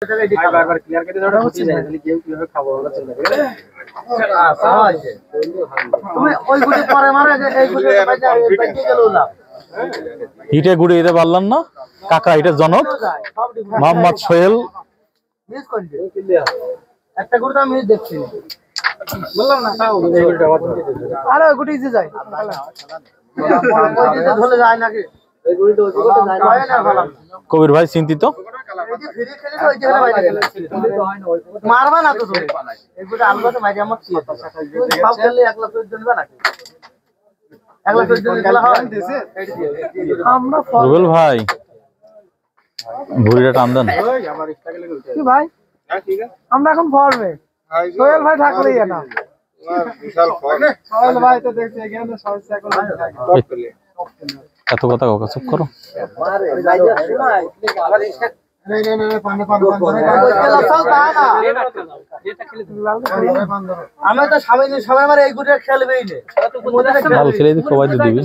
বারবার ক্লিয়ার করে দাও বুঝি যায় তাহলে গেম কিভাবে খাবো ওটা চলে যাবে আচ্ছা আছে তুমি ওই গুটি পরে মারে এই গুটি বাইকে গেল না হিটে গুড়ি দিতে পারলাম না কাকা হিটের জনক মোহাম্মদ সোহেল মিস করে ক্লিয়ার একটা গুটি আমি দেখছি বললাম না খাও এই গুটিটা আবার আরে ওই গুটি যে যায় ওই দিকে ধরে যায় নাকি এই গুটিটা ওই দিকে যায় না ভালো কবির ভাই চিন্তিত মারবা না তো তুমি এগুলো আলবাতে মারি আমার কি সব খেলে 1 লাখ জন বা নাকি 1 লাখ জন খেলা হয় আমরা রুবেল ভাই ভুড়িটা টান দেন কি ভাই হ্যাঁ ঠিক আছে আমরা এখন ফর্মে সোহেল ভাই থাকলেই না বিশাল ফর্ম সোহেল ভাই তো দেখছি এখানে 6 সেকেন্ড টপ খেলে এত কথা কাকা চুপ করো আমি তো সবাই আমার এই গুটে খেলবেই না ভালো খেলে দিই সবাই দিয়ে দিবি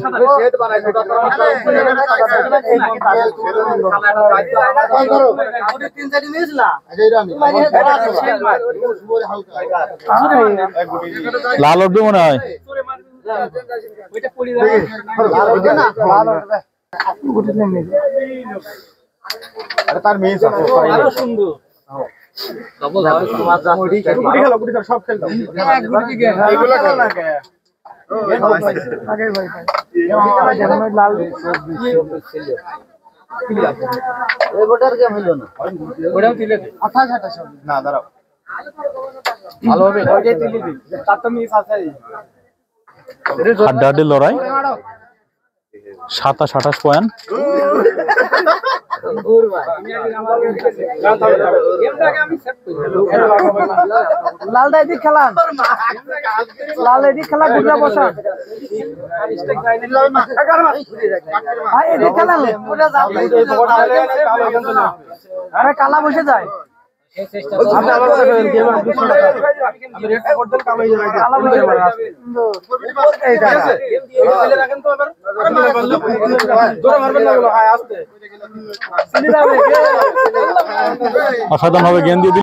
লাল উঠবে মনে হয় তার মেয়ে আরো সুন্দর ডবল হয় তোমার যা গুটি খেলো গুটি সব খেলতো এক গুটি কে এইগুলা খেল না কে আগে ভাই ভাই যেমন লাল এই গোটার গেম হলো না গোটাও দিলে 28 28 না দাঁড়াও ভালো হবে ওইটাই দিলি দি তার তো মিস আছে হাড্ডাহাড্ডি লড়াই 27-28 পয়েন্ট লাল দাইদি খেলা লাল দাইদি খেলা গুজরা বসা ভাই এদি খেলা আরে কালা বসে যায় অসাধারণ ভাবে গেম দিয়ে